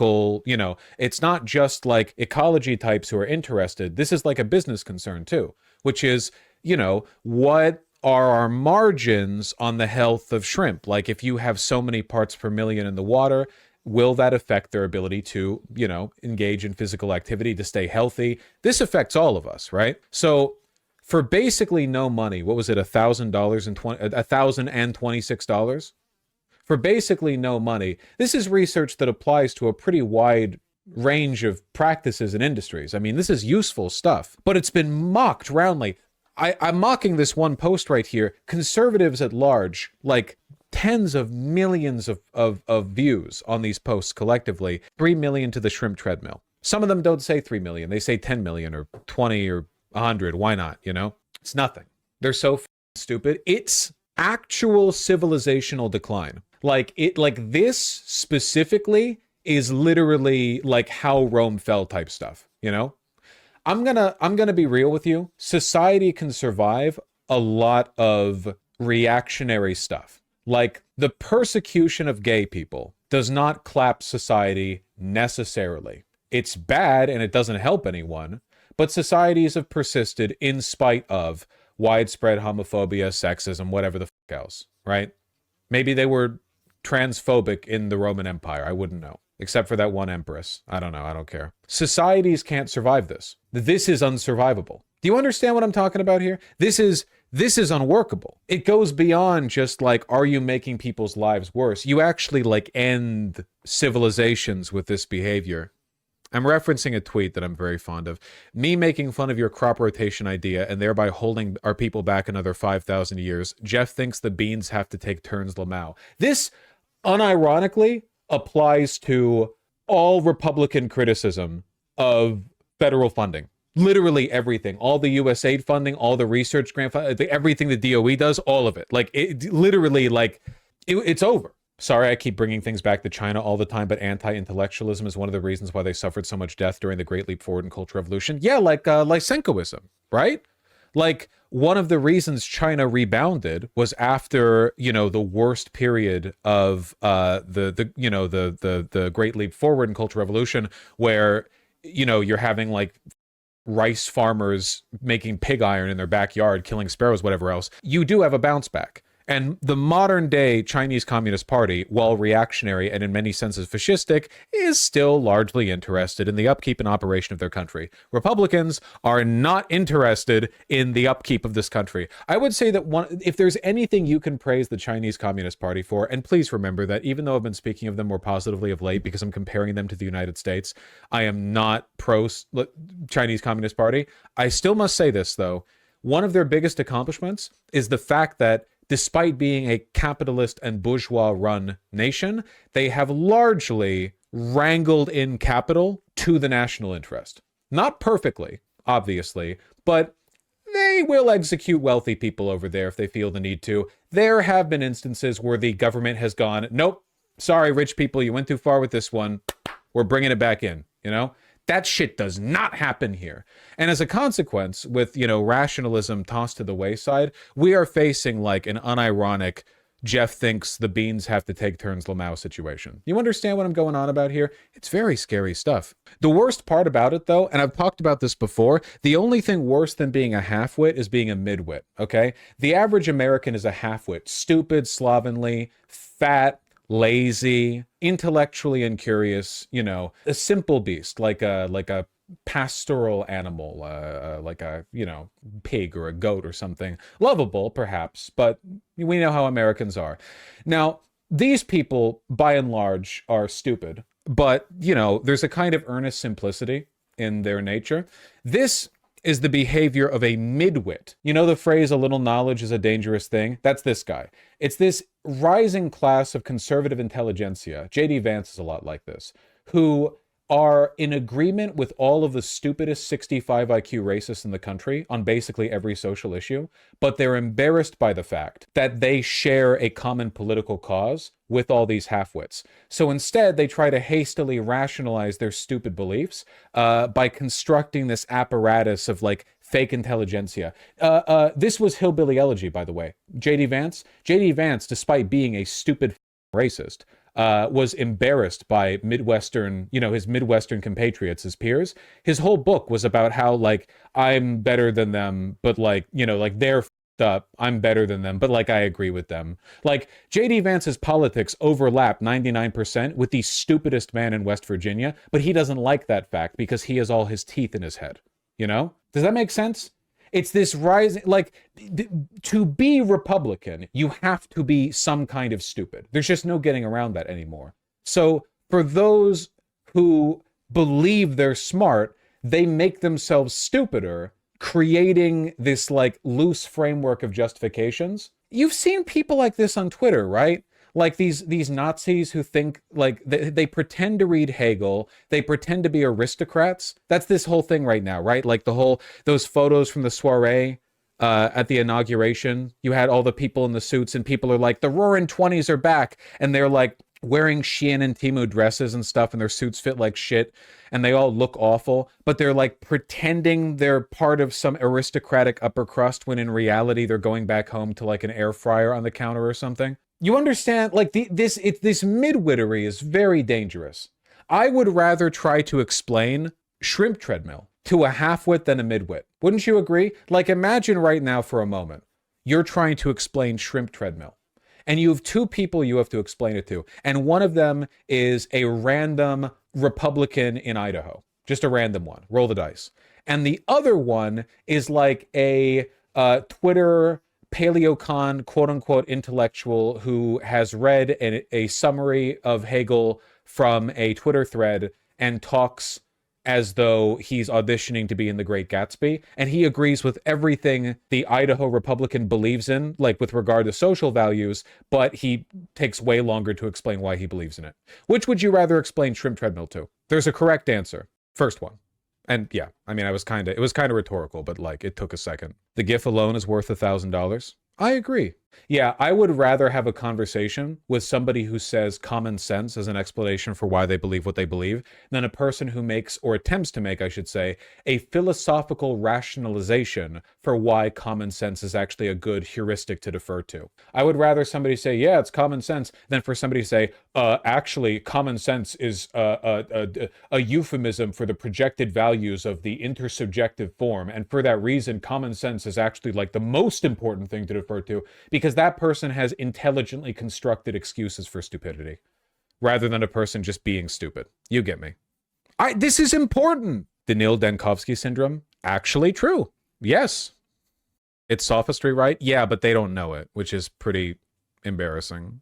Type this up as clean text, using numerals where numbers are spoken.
you know, it's not just like ecology types who are interested. This is like a business concern too, which is, you know, what are our margins on the health of shrimp? Like if you have so many parts per million in the water, will that affect their ability to, you know, engage in physical activity, to stay healthy? This affects all of us, right? So for basically no money, what was it, $1,026? For basically no money. This is research that applies to a pretty wide range of practices and industries. I mean, this is useful stuff, but it's been mocked roundly. I'm mocking this one post right here. Conservatives at large, like tens of millions of views on these posts collectively, 3 million to the shrimp treadmill. Some of them don't say 3 million. They say 10 million or 20 or 100. Why not? You know, it's nothing. They're so stupid. It's actual civilizational decline. Like this specifically is literally like how Rome fell type stuff, you know? I'm gonna be real with you. Society can survive a lot of reactionary stuff. Like the persecution of gay people does not collapse society necessarily. It's bad and it doesn't help anyone, but societies have persisted in spite of widespread homophobia, sexism, whatever the fuck else, right? Maybe they were transphobic in the Roman Empire. I wouldn't know. Except for that one empress. I don't know. I don't care. Societies can't survive this. This is unsurvivable. Do you understand what I'm talking about here? This is unworkable. It goes beyond just like, are you making people's lives worse? You actually like end civilizations with this behavior. I'm referencing a tweet that I'm very fond of. Me making fun of your crop rotation idea and thereby holding our people back another 5,000 years. Jeff thinks the beans have to take turns Lamau. This, unironically, applies to all Republican criticism of federal funding. Literally everything. All the USAID funding, all the research grant, everything the DOE does, all of it. Like, it literally, like, it's over. Sorry, I keep bringing things back to China all the time, but anti-intellectualism is one of the reasons why they suffered so much death during the Great Leap Forward and Cultural Revolution. Yeah, like Lysenkoism, right? Like, one of the reasons China rebounded was after, you know, the worst period of the Great Leap Forward and Cultural Revolution, where, you know, you're having like rice farmers making pig iron in their backyard, killing sparrows, whatever else. You do have a bounce back. And the modern day Chinese Communist Party, while reactionary and in many senses fascistic, is still largely interested in the upkeep and operation of their country. Republicans are not interested in the upkeep of this country. I would say that if there's anything you can praise the Chinese Communist Party for, and please remember that even though I've been speaking of them more positively of late because I'm comparing them to the United States, I am not pro Chinese Communist Party. I still must say this though. One of their biggest accomplishments is the fact that despite being a capitalist and bourgeois-run nation, they have largely wrangled in capital to the national interest. Not perfectly, obviously, but they will execute wealthy people over there if they feel the need to. There have been instances where the government has gone, nope, sorry, rich people, you went too far with this one. We're bringing it back in, you know? That shit does not happen here. And as a consequence, with, you know, rationalism tossed to the wayside, we are facing like an unironic Jeff thinks the beans have to take turns Lamau situation. You understand what I'm going on about here? It's very scary stuff. The worst part about it though, and I've talked about this before, the only thing worse than being a half-wit is being a midwit, okay? The average American is a half-wit. Stupid, slovenly, fat, lazy, intellectually incurious, you know, a simple beast, like a pastoral animal, like a, you know, pig or a goat or something. Lovable, perhaps, but we know how Americans are. Now, these people, by and large, are stupid, but, you know, there's a kind of earnest simplicity in their nature. This is the behavior of a midwit. You know the phrase, a little knowledge is a dangerous thing? That's this guy. It's this rising class of conservative intelligentsia, J.D. Vance is a lot like this, who are in agreement with all of the stupidest 65 IQ racists in the country on basically every social issue, but they're embarrassed by the fact that they share a common political cause with all these halfwits. So instead, they try to hastily rationalize their stupid beliefs by constructing this apparatus of like fake intelligentsia. This was hillbilly elegy, by the way. J.D. Vance, despite being a stupid racist, was embarrassed by Midwestern, his Midwestern compatriots, his peers. His whole book was about how, like, I'm better than them, but like, like they're f***ed up. I'm better than them, but like I agree with them. Like J.D. Vance's politics overlap 99% with the stupidest man in West Virginia, but he doesn't like that fact because he has all his teeth in his head. Does that make sense? It's this rising, like, to be Republican, you have to be some kind of stupid. There's just no getting around that anymore. So for those who believe they're smart, they make themselves stupider, creating this like loose framework of justifications. You've seen people like this on Twitter, right? Like these Nazis who think, like, they pretend to read Hegel, they pretend to be aristocrats. That's this whole thing right now, right? Like those photos from the soiree at the inauguration. You had all the people in the suits, and people are like, the Roaring Twenties are back, and they're like wearing Shein and Temu dresses and stuff, and their suits fit like shit, and they all look awful, but they're like pretending they're part of some aristocratic upper crust when in reality they're going back home to like an air fryer on the counter or something. You understand, like, this midwittery is very dangerous. I would rather try to explain shrimp treadmill to a half-wit than a midwit. Wouldn't you agree? Like, imagine right now for a moment, you're trying to explain shrimp treadmill, and you have two people you have to explain it to, and one of them is a random Republican in Idaho. Just a random one. Roll the dice. And the other one is like a Twitter paleocon, quote-unquote intellectual who has read a summary of Hegel from a Twitter thread and talks as though he's auditioning to be in The Great Gatsby, and he agrees with everything the Idaho Republican believes in, like with regard to social values, but he takes way longer to explain why he believes in it. Which would you rather explain shrimp treadmill to? There's a correct answer. First one. And yeah, I mean, it was kind of rhetorical, but like it took a second. The GIF alone is worth $1,000. I agree. Yeah, I would rather have a conversation with somebody who says common sense as an explanation for why they believe what they believe than a person who makes, or attempts to make, I should say, a philosophical rationalization for why common sense is actually a good heuristic to defer to. I would rather somebody say, yeah, it's common sense, than for somebody to say, actually, common sense is a euphemism for the projected values of the intersubjective form, and for that reason, common sense is actually like the most important thing to defer to, because that person has intelligently constructed excuses for stupidity, rather than a person just being stupid. You get me. This is important. The Neil Dankovsky syndrome, actually true. Yes. It's sophistry, right? Yeah, but they don't know it, which is pretty embarrassing.